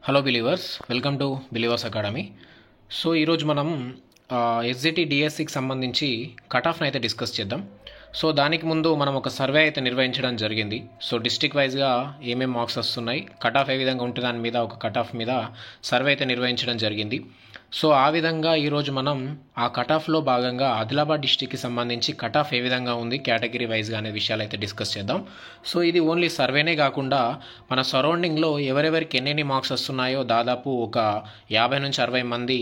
Hello believers, welcome to believers academy. So ఈరోజు మనం SGT డిఎస్సికి సంబంధించి కట్ ఆఫ్ని అయితే డిస్కస్ చేద్దాం. సో దానికి ముందు మనం ఒక సర్వే అయితే నిర్వహించడం జరిగింది. సో డిస్ట్రిక్ట్ వైజ్గా ఏమేమి మార్క్స్ వస్తున్నాయి, కట్ ఆఫ్ ఏ విధంగా ఉంటుంది దాని మీద ఒక కట్ ఆఫ్ మీద సర్వే అయితే నిర్వహించడం జరిగింది. సో ఆ విధంగా ఈరోజు మనం ఆ కట్ ఆఫ్లో భాగంగా ఆదిలాబాద్ డిస్టిక్కి సంబంధించి కట్ ఆఫ్ ఏ విధంగా ఉంది కేటగిరీ వైజ్గా అనే విషయాలు అయితే డిస్కస్ చేద్దాం. సో ఇది ఓన్లీ సర్వేనే కాకుండా మన సరౌండింగ్లో ఎవరెవరికి ఎన్నెన్ని మార్క్స్ వస్తున్నాయో దాదాపు ఒక 50 నుంచి 60 మంది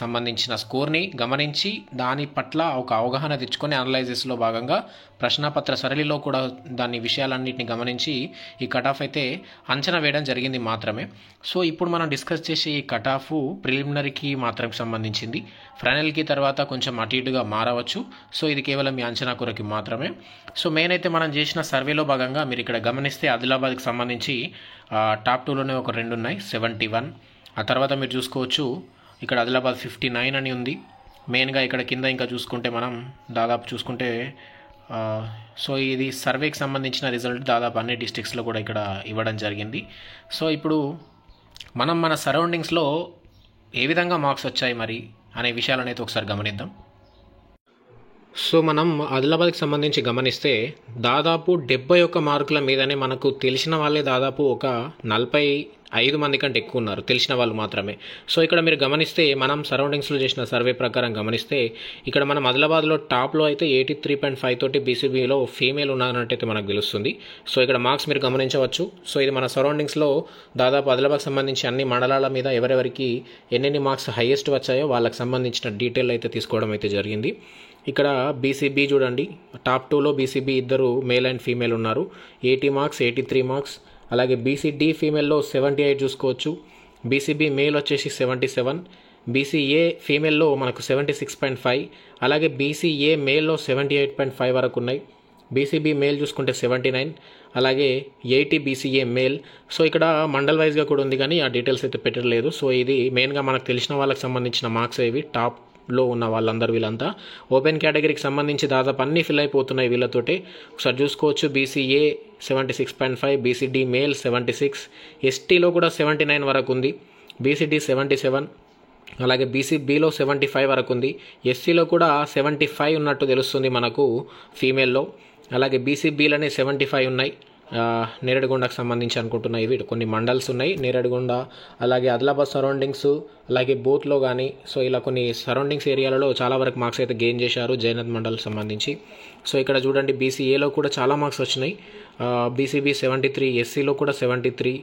సంబంధించిన స్కోర్ని గమనించి దాని పట్ల ఒక అవగాహన తెచ్చుకొని అనలైజిస్లో భాగంగా ప్రశ్నపత్ర సరళిలో కూడా దాని విషయాలన్నింటినీ గమనించి ఈ కట్ ఆఫ్ అయితే అంచనా వేయడం జరిగింది మాత్రమే. సో ఇప్పుడు మనం డిస్కస్ చేసే ఈ కట్ ఆఫ్ ప్రిలిమినరీకి మాత్రం సంబంధించింది. ఫైనల్కి తర్వాత కొంచెం అటు ఇటుగా మారవచ్చు. సో ఇది కేవలం మీ అంచనా కొరకు మాత్రమే. సో మెయిన్ అయితే మనం చేసిన సర్వేలో భాగంగా మీరు ఇక్కడ గమనిస్తే ఆదిలాబాద్కి సంబంధించి టాప్ 2లోనే ఒక 2 ఉన్నాయి, 71. ఆ తర్వాత మీరు చూసుకోవచ్చు ఇక్కడ ఆదిలాబాద్ 59 అని ఉంది. మెయిన్గా ఇక్కడ కింద ఇంకా చూసుకుంటే మనం దాదాపు చూసుకుంటే సో ఇది సర్వేకి సంబంధించిన రిజల్ట్ దాదాపు అన్ని డిస్ట్రిక్ట్స్లో కూడా ఇక్కడ ఇవ్వడం జరిగింది. సో ఇప్పుడు మనం మన సరౌండింగ్స్లో ఏ విధంగా మార్క్స్ వచ్చాయి మరి అనే విషయాలను అయితే ఒకసారి గమనిద్దాం. సో మనం ఆదిలాబాద్కి సంబంధించి గమనిస్తే దాదాపు 71 మార్కుల మీదనే మనకు తెలిసిన వాళ్ళే దాదాపు ఒక 45 మంది కంటే ఎక్కువ ఉన్నారు, తెలిసిన వాళ్ళు మాత్రమే. సో ఇక్కడ మీరు గమనిస్తే మనం సరౌండింగ్స్లో చేసిన సర్వే ప్రకారం గమనిస్తే ఇక్కడ మనం ఆదిలాబాద్లో టాప్లో అయితే 83.5 తోటి బీసీబీలో ఫీమేల్ ఉన్నారన్నట్టయితే మనకు తెలుస్తుంది. సో ఇక్కడ మార్క్స్ మీరు గమనించవచ్చు. సో ఇది మన సరౌండింగ్స్లో దాదాపు ఆదిలాబాద్కి సంబంధించి అన్ని మండలాల మీద ఎవరెవరికి ఎన్నెన్ని మార్క్స్ హైయెస్ట్ వచ్చాయో వాళ్ళకి సంబంధించిన డీటెయిల్ అయితే తీసుకోవడం అయితే జరిగింది. ఇక్కడ బీసీబీ చూడండి, టాప్ 2లో బీసీబీ ఇద్దరు మేల్ అండ్ ఫీమేల్ ఉన్నారు, 80 మార్క్స్ 83 మార్క్స్. అలాగే బీసీడీ ఫీమేల్లో 78 చూసుకోవచ్చు. బీసీబీ మేల్ వచ్చేసి 77, బీసీఏ ఫీమేల్లో మనకు 76.5, అలాగే బీసీఏ మేల్లో 78.5 వరకు ఉన్నాయి. బీసీబీ మేల్ చూసుకుంటే 79, అలాగే 80 బీసీఏ మేల్. సో ఇక్కడ మండల్ వైజ్గా కూడా ఉంది కానీ ఆ డీటెయిల్స్ అయితే పెట్టలేదు. సో ఇది మెయిన్గా మనకు తెలిసిన వాళ్ళకి సంబంధించిన మార్క్స్ ఇవి టాప్లో ఉన్న వాళ్ళందరూ. వీళ్ళంతా ఓపెన్ కేటగిరీకి సంబంధించి దాదాపు అన్నీ ఫిల్ అయిపోతున్నాయి వీళ్ళతోటి. ఒకసారి చూసుకోవచ్చు, బీసీఏ 76.5, బీసీడీ మేల్ 76, ఎస్టీలో కూడా 79 వరకు ఉంది, బీసీడీ 77, అలాగే బీసీబీలో 75 వరకు ఉంది, ఎస్సీలో కూడా 75 ఉన్నట్టు తెలుస్తుంది మనకు ఫీమేల్లో. అలాగే బీసీబీలోనే 75 ఉన్నాయి. నేరేడుగొండకు సంబంధించి అనుకుంటున్నాయి. ఇవి కొన్ని మండల్స్ ఉన్నాయి, నేరేడుగొండ అలాగే ఆదిలాబాద్ సరౌండింగ్స్ అలాగే బోత్లో కానీ. సో ఇలా కొన్ని సరౌండింగ్స్ ఏరియాలలో చాలా వరకు మార్క్స్ అయితే గెయిన్ చేశారు జైనత్ మండల్కి సంబంధించి. సో ఇక్కడ చూడండి బీసీఏలో కూడా చాలా మార్క్స్ వచ్చినాయి, బీసీబీ 73, ఎస్సీలో కూడా 73,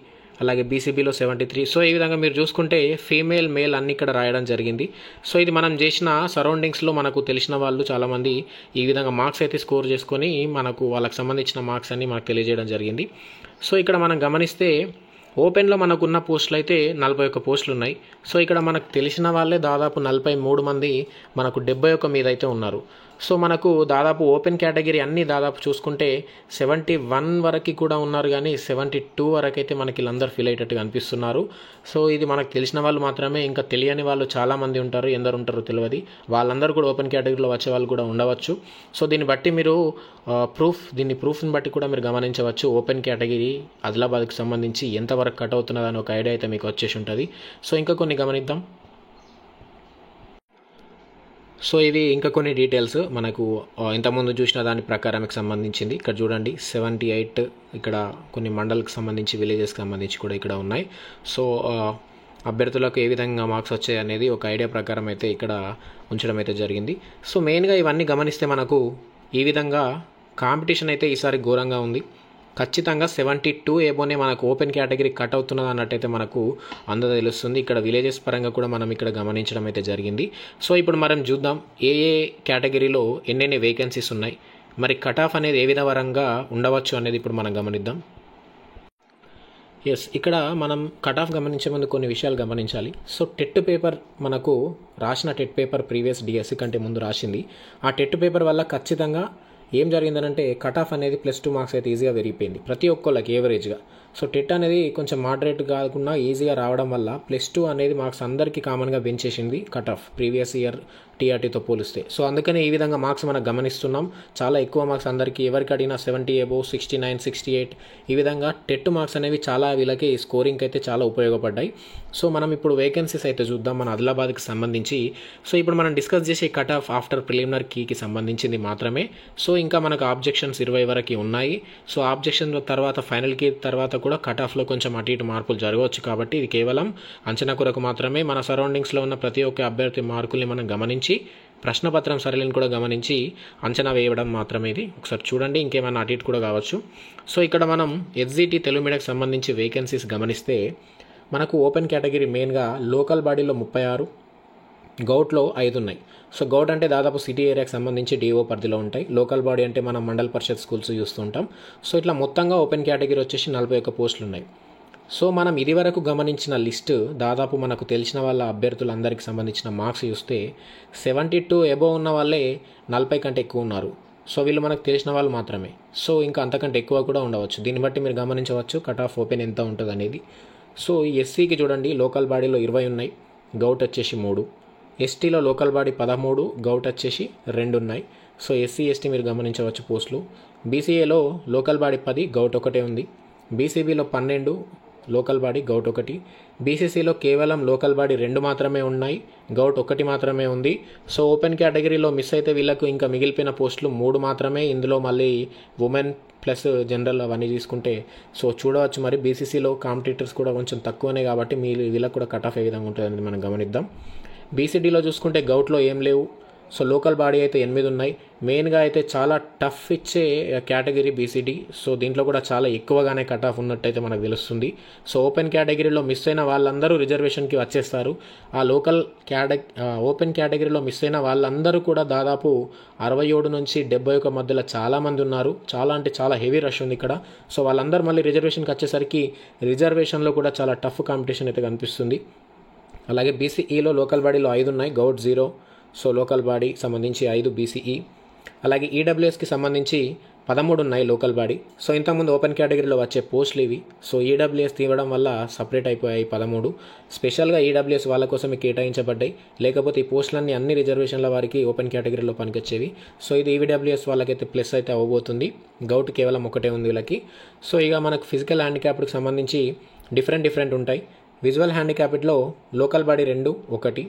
అలాగే బీసీబీలో 73. సో ఈ విధంగా మీరు చూసుకుంటే ఫీమేల్ మేల్ అన్ని ఇక్కడ రాయడం జరిగింది. సో ఇది మనం చేసిన సరౌండింగ్స్లో మనకు తెలిసిన వాళ్ళు చాలామంది ఈ విధంగా మార్క్స్ అయితే స్కోర్ చేసుకొని మనకు వాళ్ళకి సంబంధించిన మార్క్స్ అన్ని మనకు తెలియజేయడం జరిగింది. సో ఇక్కడ మనం గమనిస్తే ఓపెన్లో మనకున్న పోస్టులు అయితే 41 పోస్టులు ఉన్నాయి. సో ఇక్కడ మనకు తెలిసిన వాళ్ళే దాదాపు 43 మంది మనకు 71 మీద అయితే ఉన్నారు. సో మనకు దాదాపు ఓపెన్ కేటగిరీ అన్నీ దాదాపు చూసుకుంటే 71 వరకు కూడా ఉన్నారు, కానీ 72 వరకు అయితే మనకి వీళ్ళందరూ ఫీల్ అయ్యేటట్టుగా అనిపిస్తున్నారు. సో ఇది మనకు తెలిసిన వాళ్ళు మాత్రమే, ఇంకా తెలియని వాళ్ళు చాలామంది ఉంటారు, ఎందరు ఉంటారో తెలియదు. వాళ్ళందరూ కూడా ఓపెన్ కేటగిరీలో వచ్చే వాళ్ళు కూడా ఉండవచ్చు. సో దీన్ని బట్టి మీరు ప్రూఫ్ని బట్టి కూడా మీరు గమనించవచ్చు ఓపెన్ కేటగిరీ ఆదిలాబాద్కి సంబంధించి ఎంతవరకు కట్ అవుతున్నదని ఒక ఐడియా అయితే మీకు వచ్చేసి ఉంటుంది. సో ఇంకా కొన్ని గమనిద్దాం. సో ఇవి ఇంకా కొన్ని డీటెయిల్స్ మనకు ఇంతకుముందు చూసిన దాని ప్రకారంకి సంబంధించింది. ఇక్కడ చూడండి 78, ఇక్కడ కొన్ని మండల్కి సంబంధించి విలేజెస్కి సంబంధించి కూడా ఇక్కడ ఉన్నాయి. సో అభ్యర్థులకు ఏ విధంగా మార్క్స్ వచ్చాయి అనేది ఒక ఐడియా ప్రకారం అయితే ఇక్కడ ఉంచడం అయితే జరిగింది. సో మెయిన్గా ఇవన్నీ గమనిస్తే మనకు ఈ విధంగా కాంపిటీషన్ అయితే ఈసారి ఘోరంగా ఉంది. ఖచ్చితంగా 72 ఏబోనే మనకు ఓపెన్ కేటగిరీ కట్ అవుతున్నది అన్నట్టయితే మనకు అందరూ తెలుస్తుంది. ఇక్కడ విలేజెస్ పరంగా కూడా మనం ఇక్కడ గమనించడం అయితే జరిగింది. సో ఇప్పుడు మనం చూద్దాం ఏ కేటగిరీలో ఎన్నెన్ని వేకెన్సీస్ ఉన్నాయి, మరి కట్ ఆఫ్ అనేది ఏ విధంగా ఉండవచ్చు అనేది ఇప్పుడు మనం గమనిద్దాం. ఇక్కడ మనం కట్ ఆఫ్ గమనించే ముందు కొన్ని విషయాలు గమనించాలి. సో టెట్ పేపర్ మనకు రాసిన టెట్ పేపర్ ప్రీవియస్ డిఎస్సి కంటే ముందు రాసింది. ఆ టెట్ పేపర్ వల్ల ఖచ్చితంగా ఏం జరిగిందనంటే కట్ ఆఫ్ అనేది +2 మార్క్స్ అయితే ఈజీగా పెరిగిపోయింది ప్రతి ఒక్కళ్ళకి ఏవరేజ్గా. సో టెట్ అనేది కొంచెం మోడరేట్ కాకుండా ఈజీగా రావడం వల్ల +2 అనేది మార్క్స్ అందరికీ కామన్గా పెంచేసింది కట్ ఆఫ్. ప్రీవియస్ ఇయర్ టీఆర్టీతో పోలిస్తే. సో అందుకని ఈ విధంగా మార్క్స్ మనం గమనిస్తున్నాం. చాలా ఎక్కువ మార్క్స్ అందరికీ, ఎవరికి అడిగినా 70 అబోవ్, 69, 68 ఈ విధంగా టెట్ మార్క్స్ అనేవి చాలా వీళ్ళకి స్కోరింగ్కి అయితే చాలా ఉపయోగపడ్డాయి. సో మనం ఇప్పుడు వేకెన్సీస్ అయితే చూద్దాం మన ఆదిలాబాద్కి సంబంధించి. సో ఇప్పుడు మనం డిస్కస్ చేసే కట్ ఆఫ్ ఆఫ్టర్ ప్రిలిమినరీ కీకి సంబంధించింది మాత్రమే. సో ఇంకా మనకు ఆబ్జెక్షన్స్ 20 వరకు ఉన్నాయి. సో ఆబ్జెక్షన్ తర్వాత ఫైనల్ కీ తర్వాత కూడా కట్ ఆఫ్లో కొంచెం అటు ఇటు మార్పులు జరగవచ్చు. కాబట్టి ఇది కేవలం అంచనా కొరకు మాత్రమే. మన సరౌండింగ్స్లో ఉన్న ప్రతి ఒక్క అభ్యర్థి మార్కుల్ని మనం గమనించి, ప్రశ్నపత్రం సరళిని కూడా గమనించి అంచనా వేయడం మాత్రమే ఇది. ఒకసారి చూడండి, ఇంకేమైనా అటు ఇటు కూడా కావచ్చు. సో ఇక్కడ మనం ఎస్జిటి తెలుగు మీడియాకి సంబంధించి వేకెన్సీస్ గమనిస్తే మనకు ఓపెన్ కేటగిరీ మెయిన్గా లోకల్ బాడీలో 36, గౌట్లో 5 ఉన్నాయి. సో గౌట్ అంటే దాదాపు సిటీ ఏరియాకి సంబంధించి డిఓ పరిధిలో ఉంటాయి. లోకల్ బాడీ అంటే మనం మండల్ పరిషత్ స్కూల్స్ చూస్తుంటాం. సో ఇట్లా మొత్తంగా ఓపెన్ కేటగిరీ వచ్చేసి 41 పోస్టులు ఉన్నాయి. సో మనం ఇదివరకు గమనించిన లిస్టు దాదాపు మనకు తెలిసిన వాళ్ళ అభ్యర్థులందరికీ సంబంధించిన మార్క్స్ చూస్తే 72 అబోవ్ ఉన్న వాళ్ళే 40 కంటే ఎక్కువ ఉన్నారు. సో వీళ్ళు మనకు తెలిసిన వాళ్ళు మాత్రమే. సో ఇంకా అంతకంటే ఎక్కువ కూడా ఉండవచ్చు. దీన్ని బట్టి మీరు గమనించవచ్చు కట్ ఆఫ్ ఓపెన్ ఎంత ఉంటుంది అనేది. సో ఎస్సీకి చూడండి, లోకల్ బాడీలో 20 ఉన్నాయి, గౌట్ వచ్చేసి 3. ఎస్టీలో లోకల్ బాడీ 13, గౌట్ వచ్చేసి 2 ఉన్నాయి. సో ఎస్సీ ఎస్టీ మీరు గమనించవచ్చు పోస్టులు. బీసీఏలో లోకల్ బాడీ 10, గౌట్ 1 ఉంది. బీసీబీలో 12, లోకల్ బాడీ, గౌట్ 1. బీసీసీలో కేవలం లోకల్ బాడీ 2 మాత్రమే ఉన్నాయి, గౌట్ 1 మాత్రమే ఉంది. సో ఓపెన్ కేటగిరీలో మిస్ అయితే వీళ్ళకు ఇంకా మిగిలిపోయిన పోస్టులు 3 మాత్రమే. ఇందులో మళ్ళీ ఉమెన్ ప్లస్ జనరల్ అవన్నీ తీసుకుంటే సో చూడవచ్చు. మరి బీసీసీలో కాంపిటీటర్స్ కూడా కొంచెం తక్కువనే కాబట్టి వీళ్ళకి కూడా కట్ ఆఫ్ ఏ విధంగా ఉంటుంది అనేది మనం గమనిద్దాం. బీసీడీలో చూసుకుంటే గౌట్లో ఏం లేవు. సో లోకల్ బాడీ అయితే 8 ఉన్నాయి. మెయిన్గా అయితే చాలా టఫ్ ఇచ్చే కేటగిరీ బీసీడీ. సో దీంట్లో కూడా చాలా ఎక్కువగానే కట్ ఆఫ్ ఉన్నట్టయితే మనకు తెలుస్తుంది. సో ఓపెన్ కేటగిరీలో మిస్ అయిన వాళ్ళందరూ రిజర్వేషన్కి వచ్చేస్తారు. ఆ ఓపెన్ కేటగిరీలో మిస్ అయిన వాళ్ళందరూ కూడా దాదాపు 67 నుంచి 71 మధ్యలో చాలామంది ఉన్నారు. చాలా అంటే చాలా హెవీ రష్ ఉంది ఇక్కడ. సో వాళ్ళందరూ మళ్ళీ రిజర్వేషన్కి వచ్చేసరికి రిజర్వేషన్లో కూడా చాలా టఫ్ కాంపిటీషన్ అయితే కనిపిస్తుంది. అలాగే బీసీఈలో లోకల్ బాడీలో 5 ఉన్నాయి, గౌట్ 0. సో లోకల్ బాడీ సంబంధించి 5 బీసీఈ. అలాగే ఈడబ్ల్యూఎస్కి సంబంధించి 13 ఉన్నాయి లోకల్ బాడీ. సో ఇంతకుముందు ఓపెన్ కేటగిరీలో వచ్చే పోస్టులు ఇవి. సో ఈడబ్ల్యూఎస్ తీయడం వల్ల సపరేట్ అయిపోయాయి 13. స్పెషల్గా ఈడబ్ల్యూఎస్ వాళ్ళ కోసమే కేటాయించబడ్డాయి. లేకపోతే ఈ పోస్టులన్నీ అన్ని రిజర్వేషన్ల వారికి ఓపెన్ కేటగిరీలో పనికొచ్చేవి. సో ఇది ఈడబ్ల్యూఎస్ వాళ్ళకైతే ప్లస్ అయితే అవ్వబోతుంది. గౌట్ కేవలం 1 ఉంది వీళ్ళకి. సో ఇక మనకు ఫిజికల్ హ్యాండిక్యాప్డ్కి సంబంధించి డిఫరెంట్ ఉంటాయి. విజువల్ హ్యాండిక్యాప్డ్లో లోకల్ బాడీ 2, 1.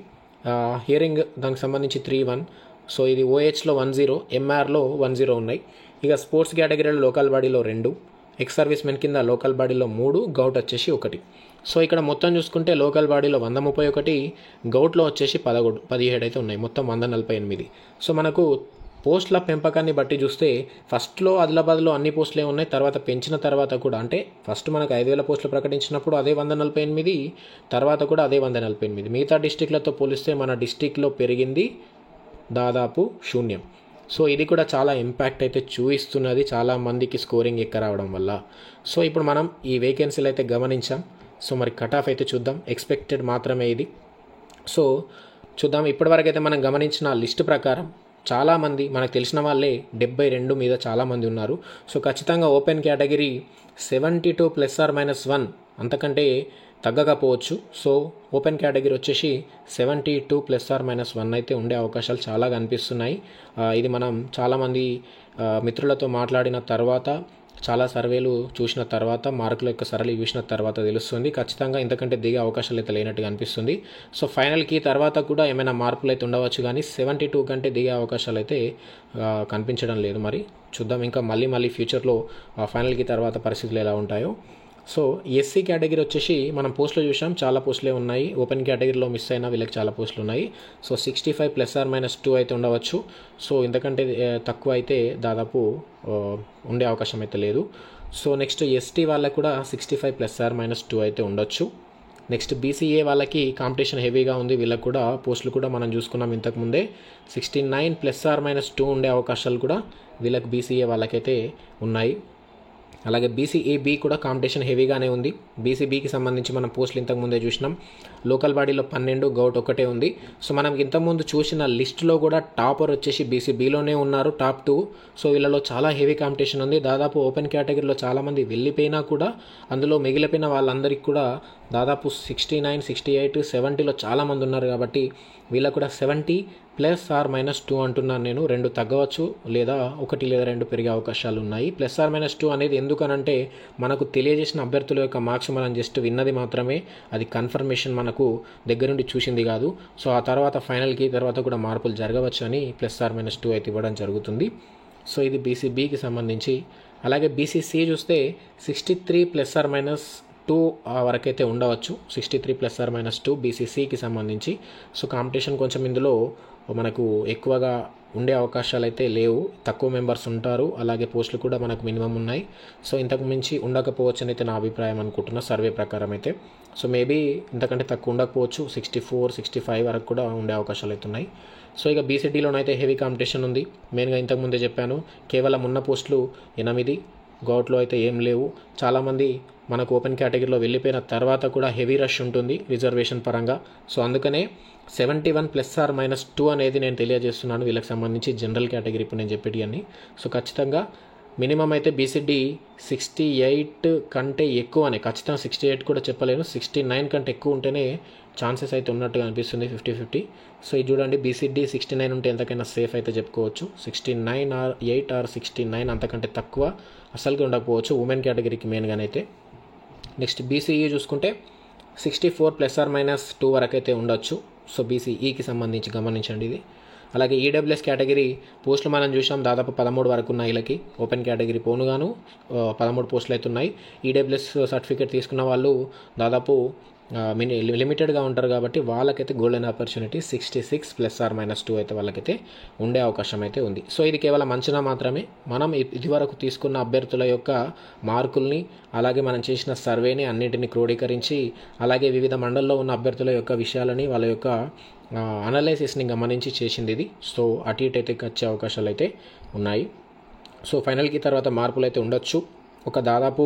హియరింగ్ దానికి సంబంధించి 3-1. సో ఇది ఓహెచ్లో 10, ఎంఆర్లో 10 ఉన్నాయి. ఇక స్పోర్ట్స్ కేటగిరీలో లోకల్ బాడీలో 2, ఎక్స్ సర్వీస్ మెన్ కింద లోకల్ బాడీలో 3, గౌట్ వచ్చేసి 1. సో ఇక్కడ మొత్తం చూసుకుంటే లోకల్ బాడీలో 131, గౌట్లో వచ్చేసి 17 అయితే ఉన్నాయి. మొత్తం 148. సో మనకు పోస్టుల పెంపకాన్ని బట్టి చూస్తే ఫస్ట్లో ఆదిలాబాద్లో అన్ని పోస్టులే ఉన్నాయి. తర్వాత పెంచిన తర్వాత కూడా, అంటే ఫస్ట్ మనకు 5,000 పోస్టులు ప్రకటించినప్పుడు అదే 148, తర్వాత కూడా అదే 148. మిగతా డిస్టిక్లతో పోలిస్తే మన డిస్టిక్లో పెరిగింది దాదాపు 0. సో ఇది కూడా చాలా ఇంపాక్ట్ అయితే చూపిస్తున్నది చాలా మందికి స్కోరింగ్ ఎక్క రావడం వల్ల. సో ఇప్పుడు మనం ఈ వేకెన్సీలు అయితే గమనించాం. సో మరి కట్ ఆఫ్ అయితే చూద్దాం. ఎక్స్పెక్టెడ్ మాత్రమే ఇది. సో చూద్దాం. ఇప్పటివరకు అయితే మనం గమనించిన లిస్ట్ ప్రకారం చాలామంది మనకు తెలిసిన వాళ్ళే 72 మీద చాలామంది ఉన్నారు. సో ఖచ్చితంగా ఓపెన్ కేటగిరీ 72 ±1 అంతకంటే తగ్గకపోవచ్చు. సో ఓపెన్ కేటగిరీ వచ్చేసి 72 ±1 అయితే ఉండే అవకాశాలు చాలా కనిపిస్తున్నాయి. ఇది మనం చాలామంది మిత్రులతో మాట్లాడిన తర్వాత, చాలా సర్వేలు చూసిన తర్వాత, మార్కుల యొక్క సరళి చూసిన తర్వాత తెలుస్తుంది. ఖచ్చితంగా ఇంతకంటే దిగే అవకాశాలు అయితే లేనట్టుగా అనిపిస్తుంది. సో ఫైనల్కి తర్వాత కూడా ఏమైనా మార్పులు అయితే ఉండవచ్చు, కానీ 72 కంటే దిగే అవకాశాలు అయితే కనిపించడం లేదు. మరి చూద్దాం ఇంకా మళ్ళీ ఫ్యూచర్లో ఫైనల్కి తర్వాత పరిస్థితులు ఎలా ఉంటాయో. సో ఎస్సీ కేటగిరీ వచ్చేసి మనం పోస్టులు చూసాం, చాలా పోస్టులే ఉన్నాయి. ఓపెన్ కేటగిరీలో మిస్ అయినా వీళ్ళకి చాలా పోస్టులు ఉన్నాయి. సో 65 ±2 అయితే ఉండవచ్చు. సో ఇంతకంటే తక్కువ అయితే దాదాపు ఉండే అవకాశం అయితే లేదు. సో నెక్స్ట్ ఎస్టీ వాళ్ళకి కూడా 65 ±2 అయితే ఉండొచ్చు. నెక్స్ట్ బీసీఏ వాళ్ళకి కాంపిటీషన్ హెవీగా ఉంది. వీళ్ళకి కూడా పోస్టులు కూడా మనం చూసుకున్నాం ఇంతకుముందే. 69 ±2 ఉండే అవకాశాలు కూడా వీళ్ళకి బీసీఏ వాళ్ళకైతే ఉన్నాయి. అలాగే బీసీఏబీ కూడా కాంపిటీషన్ హెవీగానే ఉంది. బీసీబీకి సంబంధించి మనం పోస్టులు ఇంతకుముందే చూసినాం. లోకల్ బాడీలో 12, గౌట్ 1 ఉంది. సో మనం ఇంతకుముందు చూసిన లిస్టులో కూడా టాపర్ వచ్చేసి బీసీబీలోనే ఉన్నారు, టాప్ 2. సో వీళ్ళలో చాలా హెవీ కాంపిటీషన్ ఉంది. దాదాపు ఓపెన్ కేటగిరీలో చాలామంది వెళ్ళిపోయినా కూడా అందులో మిగిలిపోయిన వాళ్ళందరికీ కూడా దాదాపు 69, 68, 70లో చాలామంది ఉన్నారు. కాబట్టి వీళ్ళకు కూడా 70 +2 అంటున్నాను నేను. 2 తగ్గవచ్చు లేదా 1 లేదా 2 పెరిగే అవకాశాలు ఉన్నాయి. +2 అనేది ఎందుకనంటే మనకు తెలియజేసిన అభ్యర్థుల యొక్క మార్క్స్ మనం జస్ట్ విన్నది మాత్రమే, అది కన్ఫర్మేషన్ మనకు దగ్గరుండి చూసింది కాదు. సో ఆ తర్వాత ఫైనల్కి తర్వాత కూడా మార్పులు జరగవచ్చు అని +2 అయితే ఇవ్వడం జరుగుతుంది. సో ఇది బీసీబీకి సంబంధించి. అలాగే బీసీసీ చూస్తే 63 +2 వరకైతే ఉండవచ్చు. 63 +2 బీసీసీకి సంబంధించి. సో కాంపిటీషన్ కొంచెం ఇందులో మనకు ఎక్కువగా ఉండే అవకాశాలు అయితే లేవు, తక్కువ మెంబర్స్ ఉంటారు. అలాగే పోస్టులు కూడా మనకు మినిమం ఉన్నాయి. సో ఇంతకు మించి ఉండకపోవచ్చు అని అయితే నా అభిప్రాయం అనుకుంటున్నా సర్వే ప్రకారం అయితే. సో మేబీ ఇంతకంటే తక్కువ ఉండకపోవచ్చు, 64, 65 వరకు కూడా ఉండే అవకాశాలు అయితే ఉన్నాయి. సో ఇక బీసీడీలోనైతే హెవీ కాంపిటీషన్ ఉంది. మెయిన్గా ఇంతకుముందే చెప్పాను, కేవలం ఉన్న పోస్టులు 8, గౌట్లో అయితే ఏం లేవు. చాలామంది మనకు ఓపెన్ కేటగిరీలో వెళ్ళిపోయిన తర్వాత కూడా హెవీ రష్ ఉంటుంది రిజర్వేషన్ పరంగా. సో అందుకనే 71 +2 అనేది నేను తెలియజేస్తున్నాను వీళ్ళకి సంబంధించి జనరల్ కేటగిరీ ఇప్పుడు నేను చెప్పేటి అన్ని. సో ఖచ్చితంగా మినిమం అయితే బీసీడీ 68 కంటే ఎక్కువనే, ఖచ్చితంగా 68 కూడా చెప్పలేను, 69 కంటే ఎక్కువ ఉంటేనే ఛాన్సెస్ అయితే ఉన్నట్టుగా అనిపిస్తుంది, 50-50. సో ఇది చూడండి, బీసీడీ 69 ఉంటే ఎంతకైనా సేఫ్ అయితే చెప్పుకోవచ్చు. 69 or 8 or 69 అంతకంటే తక్కువ అసలుకి ఉండకపోవచ్చు ఉమెన్ కేటగిరీకి మెయిన్గానైతే. నెక్స్ట్ బీసీఈ చూసుకుంటే 64 +2 వరకు అయితే ఉండొచ్చు. సో బీసీఈకి సంబంధించి గమనించండి ఇది. అలాగే ఈడబ్ల్యూఎస్ కేటగిరీ పోస్టులు మనం చూసాం, దాదాపు 13 వరకు ఉన్నాయి వీళ్ళకి. ఓపెన్ కేటగిరీ పోనుగాను 13 పోస్టులు అయితే ఉన్నాయి. ఈడబ్ల్యూఎస్ సర్టిఫికేట్ తీసుకున్న వాళ్ళు దాదాపు లిమిటెడ్గా ఉంటారు కాబట్టి వాళ్ళకైతే గోల్డెన్ ఆపర్చునిటీ 66 +2 అయితే వాళ్ళకైతే ఉండే అవకాశం అయితే ఉంది. సో ఇది కేవలం అంచనా మాత్రమే. మనం ఇదివరకు తీసుకున్న అభ్యర్థుల యొక్క మార్కుల్ని, అలాగే మనం చేసిన సర్వేని అన్నింటినీ క్రోడీకరించి, అలాగే వివిధ మండల్లో ఉన్న అభ్యర్థుల యొక్క విషయాలని, వాళ్ళ యొక్క అనాలైసిస్ని గమనించి చేసింది ఇది. సో అటు ఇటు అయితే వచ్చే అవకాశాలు అయితే ఉన్నాయి. సో ఫైనల్కి తర్వాత మార్పులు అయితే ఉండొచ్చు. ఒక దాదాపు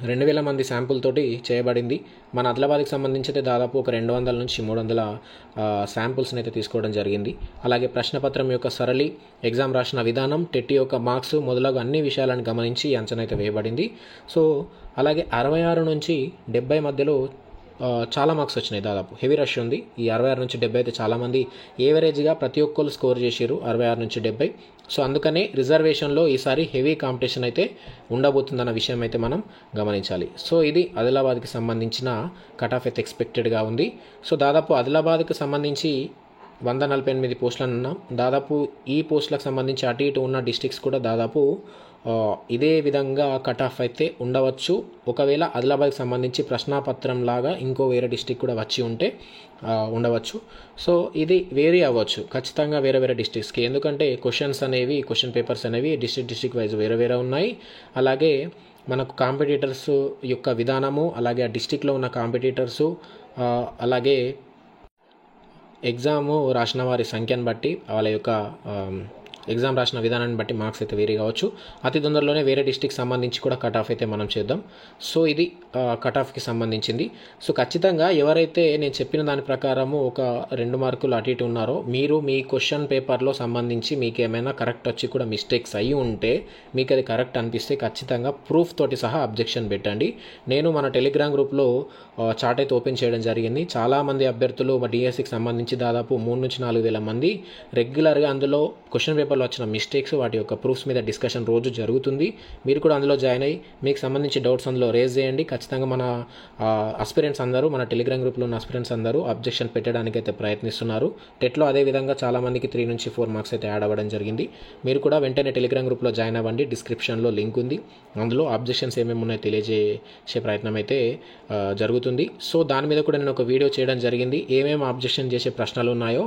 2000 మంది శాంపుల్ తోటి చేయబడింది. మన ఆదిలాబాద్కి సంబంధించి అయితే దాదాపు ఒక 200 నుంచి 300 శాంపుల్స్ని అయితే తీసుకోవడం జరిగింది. అలాగే ప్రశ్నపత్రం యొక్క సరళి, ఎగ్జామ్ రాసిన విధానం, టెట్ యొక్క మార్క్స్ మొదలగు అన్ని విషయాలను గమనించి అంచనా అయితే వేయబడింది. సో అలాగే 66 నుంచి 70 మధ్యలో చాలా మార్క్స్ వచ్చినాయి. దాదాపు హెవీ రష్ ఉంది. ఈ 66 నుంచి 70 అయితే చాలామంది ఏవరేజ్గా ప్రతి ఒక్కరు స్కోర్ చేసారు 66 నుంచి 70. సో అందుకనే రిజర్వేషన్లో ఈసారి హెవీ కాంపిటీషన్ అయితే ఉండబోతుందన్న విషయం అయితే మనం గమనించాలి. సో ఇది ఆదిలాబాద్కి సంబంధించిన కట్ ఆఫ్ అయితే ఎక్స్పెక్టెడ్గా ఉంది. సో దాదాపు ఆదిలాబాద్కి సంబంధించి 148 పోస్టులను ఉన్నాం. దాదాపు ఈ పోస్టులకు సంబంధించి అటు ఇటు ఉన్న డిస్ట్రిక్ట్స్ కూడా దాదాపు ఇదే విధంగా కట్ ఆఫ్ అయితే ఉండవచ్చు. ఒకవేళ ఆదిలాబాద్కి సంబంధించి ప్రశ్నాపత్రం లాగా ఇంకో వేరే డిస్ట్రిక్ట్ కూడా వచ్చి ఉంటే ఉండవచ్చు. సో ఇది వేరీ అవ్వచ్చు ఖచ్చితంగా వేరే వేరే డిస్ట్రిక్ట్స్కి, ఎందుకంటే క్వశ్చన్ పేపర్స్ అనేవి డిస్ట్రిక్ట్ వైజ్ వేరే వేరే ఉన్నాయి. అలాగే మనకు కాంపిటీటర్స్ యొక్క విధానము, అలాగే ఆ డిస్ట్రిక్ట్లో ఉన్న కాంపిటీటర్సు, అలాగే ఎగ్జాము రాసిన వారి సంఖ్యను బట్టి, వాళ్ళ యొక్క ఎగ్జామ్ రాసిన విధానాన్ని బట్టి మార్క్స్ అయితే వేరీ కావచ్చు. అతి తొందరలోనే వేరే డిస్ట్రిక్ట్ సంబంధించి కూడా కట్ ఆఫ్ అయితే మనం చేద్దాం. సో ఇది కట్ ఆఫ్కి సంబంధించింది. సో ఖచ్చితంగా ఎవరైతే నేను చెప్పిన దాని ప్రకారము ఒక 2 మార్కులు అటు ఇటు ఉన్నారో, మీరు మీ క్వశ్చన్ పేపర్లో సంబంధించి మీకు ఏమైనా కరెక్ట్ వచ్చి కూడా మిస్టేక్స్ అయ్యి ఉంటే, మీకు అది కరెక్ట్ అనిపిస్తే ఖచ్చితంగా ప్రూఫ్ తోటి సహా అబ్జెక్షన్ పెట్టండి. నేను మన టెలిగ్రామ్ గ్రూప్లో చాట్ అయితే ఓపెన్ చేయడం జరిగింది. చాలామంది అభ్యర్థులు మా డిఎస్సికి సంబంధించి దాదాపు 3 నుంచి 4 వేల మంది రెగ్యులర్గా అందులో క్వశ్చన్ పేపర్లో వచ్చిన మిస్టేక్స్, వాటి యొక్క ప్రూఫ్స్ మీద డిస్కషన్ రోజు జరుగుతుంది. మీరు కూడా అందులో జాయిన్ అయ్యి మీకు సంబంధించి డౌట్స్ అందులో రేజ్ చేయండి. ఖచ్చితంగా మన ఆస్పిరెంట్స్ అందరూ, మన టెలిగ్రామ్ గ్రూప్లో ఉన్న ఆస్పిరెంట్స్ అందరూ అబ్జెక్షన్ పెట్టడానికి అయితే ప్రయత్నిస్తున్నారు. టెట్లో అదేవిధంగా చాలామందికి 3 నుంచి 4 మార్క్స్ అయితే యాడ్ అవ్వడం జరిగింది. మీరు కూడా వెంటనే టెలిగ్రామ్ గ్రూప్లో జాయిన్ అవ్వండి. డిస్క్రిప్షన్లో లింక్ ఉంది, అందులో అబ్జెక్షన్స్ ఏమేమి ఉన్నాయో తెలియజేసే ప్రయత్నం అయితే జరుగుతుంది. సో దాని మీద కూడా నేను ఒక వీడియో చేయడం జరిగింది. ఏమేమి అబ్జెక్షన్ చేసే ప్రశ్నలు ఉన్నాయో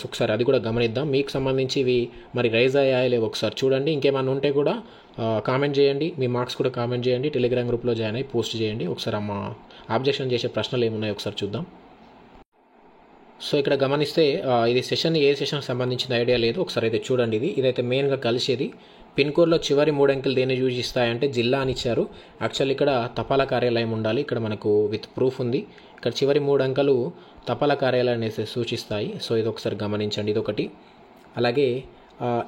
ఒకసారి అది కూడా గమనిద్దాం. మీకు సంబంధించి ఇవి మరి రైజ్ అయ్యాయో లేవో ఒకసారి చూడండి. ఇంకేమైనా ఉంటే కూడా కామెంట్ చేయండి, మీ మార్క్స్ కూడా కామెంట్ చేయండి. టెలిగ్రామ్ గ్రూప్లో జాయిన్ అయ్యి పోస్ట్ చేయండి. ఒకసారి మా అబ్జెక్షన్ చేసే ప్రశ్నలు ఏమున్నాయో ఒకసారి చూద్దాం. సో ఇక్కడ గమనిస్తే ఇది ఏ సెషన్కి సంబంధించిన ఐడియా లేదు, ఒకసారి అయితే చూడండి. ఇదైతే మెయిన్గా కలిసేది పిన్ కోడ్లో చివరి 3 అంకెలు దేన్ని సూచిస్తాయంటే జిల్లా అని ఇచ్చారు. యాక్చువల్లీ ఇక్కడ తపాలా కార్యాలయం ఉండాలి. ఇక్కడ మనకు విత్ ప్రూఫ్ ఉంది. ఇక్కడ చివరి 3 అంకెలు తపాలా కార్యాలయాన్ని సూచిస్తాయి. సో ఇది ఒకసారి గమనించండి, ఇదొకటి. అలాగే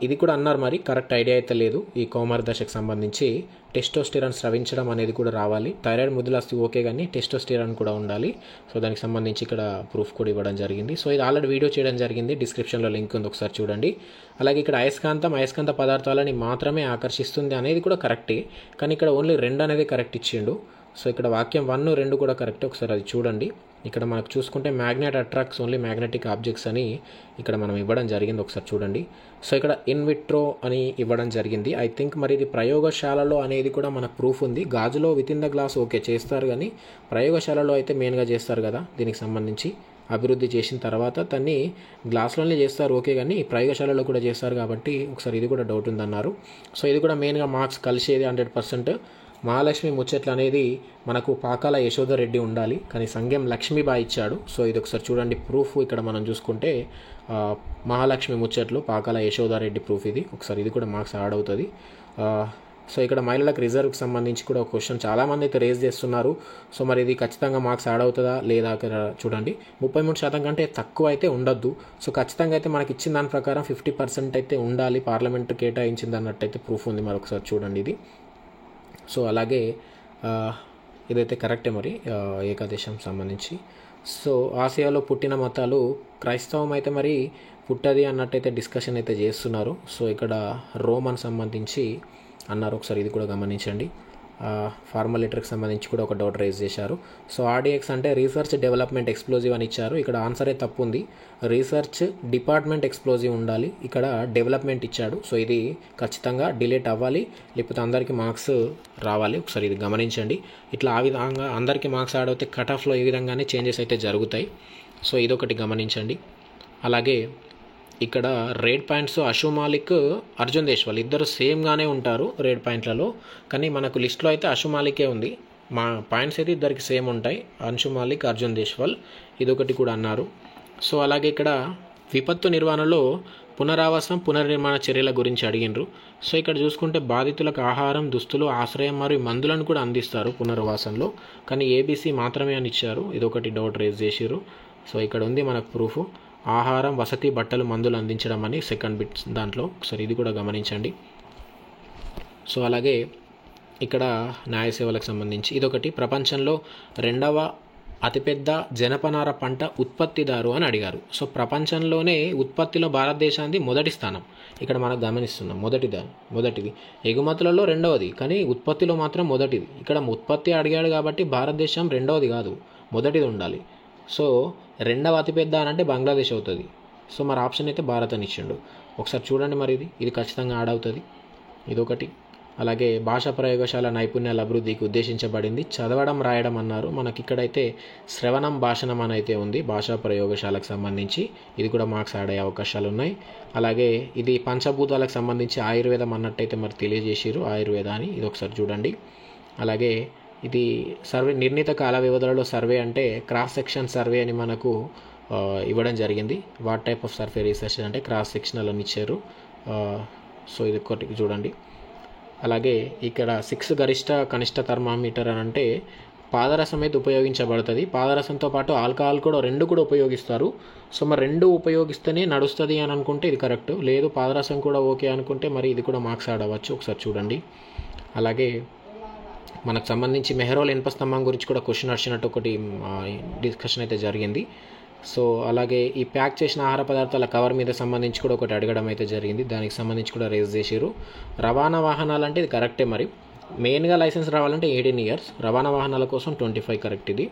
ఇది కూడా అన్నారు, మరి కరెక్ట్ ఐడియా అయితే లేదు. ఈ కౌమార దశకు సంబంధించి టెస్టోస్టెరాన్ స్రవించడం అనేది కూడా రావాలి. థైరాయిడ్ మృదులాస్థి ఓకే, కానీ టెస్టోస్టెరాన్ కూడా ఉండాలి. సో దానికి సంబంధించి ఇక్కడ ప్రూఫ్ కూడా ఇవ్వడం జరిగింది. సో ఇది ఆల్రెడీ వీడియో చేయడం జరిగింది, డిస్క్రిప్షన్లో లింక్ ఉంది, ఒకసారి చూడండి. అలాగే ఇక్కడ అయస్కాంత పదార్థాలని మాత్రమే ఆకర్షిస్తుంది అనేది కూడా కరెక్టే, కానీ ఇక్కడ ఓన్లీ 2 అనేది కరెక్ట్ ఇచ్చిండు. సో ఇక్కడ వాక్యం 1, 2 కూడా కరెక్ట్, ఒకసారి అది చూడండి. ఇక్కడ మనకు చూసుకుంటే magnet attracts only magnetic objects అని ఇక్కడ మనం ఇవ్వడం జరిగింది, ఒకసారి చూడండి. సో ఇక్కడ ఇన్ విట్రో అని ఇవ్వడం జరిగింది. ఐ థింక్ మరి ఇది ప్రయోగశాలలో అనేది కూడా మనకు ప్రూఫ్ ఉంది. గాజులో within the glass okay చేస్తారు, కానీ ప్రయోగశాలలో అయితే మెయిన్గా చేస్తారు కదా, దీనికి సంబంధించి అభివృద్ధి చేసిన తర్వాత దాన్ని గ్లాస్లోనే చేస్తారు ఓకే, కానీ ప్రయోగశాలలో కూడా చేస్తారు కాబట్టి ఒకసారి ఇది కూడా డౌట్ ఉందన్నారు. సో ఇది కూడా మెయిన్గా మార్క్స్ కలిసేది 100%. మహాలక్ష్మి ముచ్చట్లు అనేది మనకు పాకాల యశోదరెడ్డి ఉండాలి, కానీ సంగెం లక్ష్మీబాయి ఇచ్చాడు. సో ఇది ఒకసారి చూడండి ప్రూఫ్. ఇక్కడ మనం చూసుకుంటే మహాలక్ష్మి ముచ్చట్లు పాకాల యశోదారెడ్డి ప్రూఫ్ ఇది, ఒకసారి ఇది కూడా మార్క్స్ యాడ్ అవుతుంది. సో ఇక్కడ మహిళలకు రిజర్వ్కి సంబంధించి కూడా ఒక క్వశ్చన్ చాలామంది అయితే రేజ్ చేస్తున్నారు. సో మరి ఇది ఖచ్చితంగా మార్క్స్ యాడ్ అవుతుందా లేదా ఇక్కడ చూడండి. 33% కంటే తక్కువ అయితే ఉండొద్దు. సో ఖచ్చితంగా అయితే మనకి ఇచ్చిన దాని ప్రకారం 50% అయితే ఉండాలి, పార్లమెంట్ కేటాయించింది అన్నట్టయితే ప్రూఫ్ ఉంది. మరి ఒకసారి చూడండి ఇది. సో అలాగే ఇదైతే కరెక్టే మరి ఏకాదేశం సంబంధించి. సో ఆసియాలో పుట్టిన మతాలు క్రైస్తవం అయితే మరి పుట్టది అన్నట్టయితే డిస్కషన్ అయితే చేస్తున్నారు. సో ఇక్కడ రోమన్ సంబంధించి అన్నారు, ఒకసారి ఇది కూడా గమనించండి. ఫార్మల్ లిటర్కి సంబంధించి కూడా ఒక డౌట్ రైజ్ చేశారు. సో ఆర్డిఎక్స్ అంటే రీసెర్చ్ డెవలప్మెంట్ ఎక్స్ప్లోజివ్ అని ఇచ్చారు, ఇక్కడ ఆన్సరే తప్పు ఉంది. రీసెర్చ్ డిపార్ట్మెంట్ ఎక్స్ప్లోజివ్ ఉండాలి, ఇక్కడ డెవలప్మెంట్ ఇచ్చాడు. సో ఇది ఖచ్చితంగా డిలీట్ అవ్వాలి, లేకపోతే అందరికీ మార్క్స్ రావాలి, ఒకసారి ఇది గమనించండి. ఇట్లా ఆ విధంగా అందరికీ మార్క్స్ యాడ్ అవుతే కట్ ఆఫ్లో ఈ విధంగానే చేంజెస్ అయితే జరుగుతాయి. సో ఇదొకటి గమనించండి. అలాగే ఇక్కడ రేడ్ పాయింట్స్ అషు మాలిక్, అర్జున్ దేశ్వాల్ ఇద్దరు సేమ్గానే ఉంటారు రేడ్ పాయింట్లలో, కానీ మనకు లిస్ట్లో అయితే అషు మాలికే ఉంది. మా పాయింట్స్ అయితే ఇద్దరికి సేమ్ ఉంటాయి, అన్షు మాలిక్, అర్జున్ దేశ్వాల్, ఇదొకటి కూడా అన్నారు. సో అలాగే ఇక్కడ విపత్తు నిర్వహణలో పునరావాసం పునర్నిర్మాణ చర్యల గురించి అడిగినరు. సో ఇక్కడ చూసుకుంటే బాధితులకు ఆహారం, దుస్తులు, ఆశ్రయం మరియు మందులను కూడా అందిస్తారు పునర్వాసంలో, కానీ ఏబీసీ మాత్రమే అని ఇచ్చారు, ఇదొకటి డౌట్ రేజ్ చేసిరు. సో ఇక్కడ ఉంది మనకు ప్రూఫ్, ఆహారం, వసతి, బట్టలు, మందులు అందించడం అని సెకండ్ బిట్ దాంట్లో, ఒకసారి ఇది కూడా గమనించండి. సో అలాగే ఇక్కడ న్యాయ సేవలకు సంబంధించి ఇదొకటి, ప్రపంచంలో 2వ అతిపెద్ద జనపనార పంట ఉత్పత్తిదారు అని అడిగారు. సో ప్రపంచంలోనే ఉత్పత్తిలో భారతదేశానికి మొదటి స్థానం ఇక్కడ మనం గమనిస్తున్నాం, మొదటిది. ఎగుమతులలో 2వది, కానీ ఉత్పత్తిలో మాత్రం మొదటిది. ఇక్కడ ఉత్పత్తి అడిగాడు కాబట్టి భారతదేశం 2వది కాదు, మొదటిది ఉండాలి. సో 2వ అతిపెద్ద అని అంటే బంగ్లాదేశ్ అవుతుంది. సో మరి ఆప్షన్ అయితే భారత్ అని ఇచ్చిండు, ఒకసారి చూడండి. మరి ఇది ఖచ్చితంగా యాడ్ అవుతుంది, ఇదొకటి. అలాగే భాషా ప్రయోగశాల నైపుణ్యాల అభివృద్ధికి ఉద్దేశించబడింది, చదవడం రాయడం అన్నారు. మనకి ఇక్కడైతే శ్రవణం భాషణం అని అయితే ఉంది భాషా ప్రయోగశాలకు సంబంధించి, ఇది కూడా మార్క్స్ యాడ్ అయ్యే అవకాశాలు ఉన్నాయి. అలాగే ఇది పంచభూతాలకు సంబంధించి ఆయుర్వేదం అన్నట్టయితే మరి తెలియజేసిరు, ఆయుర్వేద అని, ఇది ఒకసారి చూడండి. అలాగే ఇది సర్వే, నిర్ణీత కాల వ్యవధులలో సర్వే అంటే క్రాస్ సెక్షన్ సర్వే అని మనకు ఇవ్వడం జరిగింది. What type of survey research అంటే క్రాస్ సెక్షనల్ అని ఇచ్చారు. సో ఇది ఒకటి చూడండి. అలాగే ఇక్కడ 6 గరిష్ట కనిష్ట థర్మామీటర్ అని అంటే పాదరసం అయితే ఉపయోగించబడుతుంది, పాదరసంతో పాటు ఆల్కహాల్ కూడా 2 కూడా ఉపయోగిస్తారు. సో మరి 2 ఉపయోగిస్తేనే నడుస్తుంది అని అనుకుంటే ఇది కరెక్ట్, లేదు పాదరసం కూడా ఓకే అనుకుంటే మరి ఇది కూడా మార్క్స్ యాడ్ అవ్వచ్చు, ఒకసారి చూడండి. అలాగే మనకు సంబంధించి మెహరోల్ ఇనుప స్తంభం గురించి కూడా క్వశ్చన్ వచ్చినట్టు ఒకటి డిస్కషన్ అయితే జరిగింది. సో అలాగే ఈ ప్యాక్ చేసిన ఆహార పదార్థాల కవర్ మీద సంబంధించి కూడా ఒకటి అడగడం అయితే జరిగింది, దానికి సంబంధించి కూడా రేజ్ చేసారు. రవాణా వాహనాలు అంటే ఇది కరెక్టే, మరి మెయిన్గా లైసెన్స్ రావాలంటే 18 ఇయర్స్, రవాణా వాహనాల కోసం 25 కరెక్ట్ ఇది.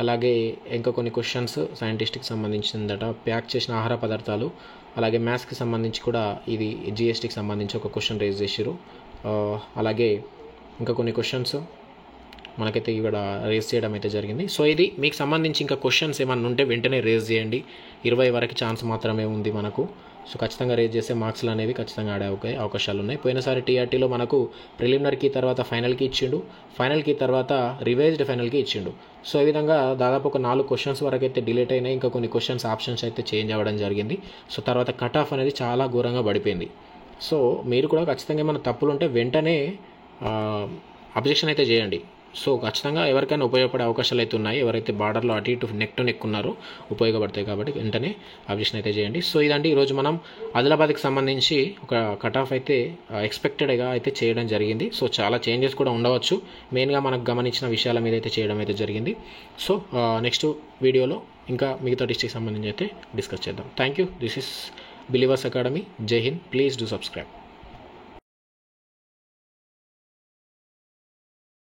అలాగే ఇంకా కొన్ని క్వశ్చన్స్ సైంటిస్ట్కి సంబంధించిందట, ప్యాక్ చేసిన ఆహార పదార్థాలు. అలాగే మ్యాథ్స్కి సంబంధించి కూడా ఇది జిఎస్టీకి సంబంధించి ఒక క్వశ్చన్ రేజ్ చేసారు. అలాగే ఇంకా కొన్ని క్వశ్చన్స్ మనకైతే ఇక్కడ రేజ్ చేయడం అయితే జరిగింది. సో ఇది మీకు సంబంధించి ఇంకా క్వశ్చన్స్ ఏమన్నా ఉంటే వెంటనే రేజ్ చేయండి, 20 వరకు ఛాన్స్ మాత్రమే ఉంది మనకు. సో ఖచ్చితంగా రేజ్ చేసే మార్క్స్లు అనేవి ఖచ్చితంగా ఆడే అవకాశాలు ఉన్నాయి. పోయినసారి టీఆర్టీలో మనకు ప్రిలిమినరీకి తర్వాత ఫైనల్కి ఇచ్చిండు, ఫైనల్కి తర్వాత రివైజ్డ్ ఫైనల్కి ఇచ్చిండు. సో ఈ విధంగా దాదాపు ఒక 4 క్వశ్చన్స్ వరకు అయితే డిలీట్ అయినాయి, ఇంకా కొన్ని క్వశ్చన్స్ ఆప్షన్స్ అయితే చేంజ్ అవ్వడం జరిగింది. సో తర్వాత కట్ ఆఫ్ అనేది చాలా ఘోరంగా పడిపోయింది. సో మీరు కూడా ఖచ్చితంగా ఏమైనా తప్పులు ఉంటే వెంటనే అబ్జెక్షన్ అయితే చేయండి, సో ఖచ్చితంగా ఎవరికైనా ఉపయోగపడే అవకాశాలు అయితే ఉన్నాయి. ఎవరైతే బార్డర్లో అటు ఇటు నెక్ టు నెక్ ఉన్నారో ఉపయోగపడతాయి కాబట్టి వెంటనే అబ్జెక్షన్ అయితే చేయండి. సో ఇదండి ఈరోజు మనం ఆదిలాబాద్కి సంబంధించి ఒక కట్ ఆఫ్ అయితే ఎక్స్పెక్టెడ్గా అయితే చేయడం జరిగింది. సో చాలా చేంజెస్ కూడా ఉండవచ్చు. మెయిన్గా మనకు గమనించిన విషయాల మీద అయితే చేయడం అయితే జరిగింది. సో నెక్స్ట్ వీడియోలో ఇంకా మిగతా డిస్ట్రిక్ట్ సంబంధించి అయితే డిస్కస్ చేద్దాం. Thank you. This is believers academy. జై హింద్. Please do subscribe.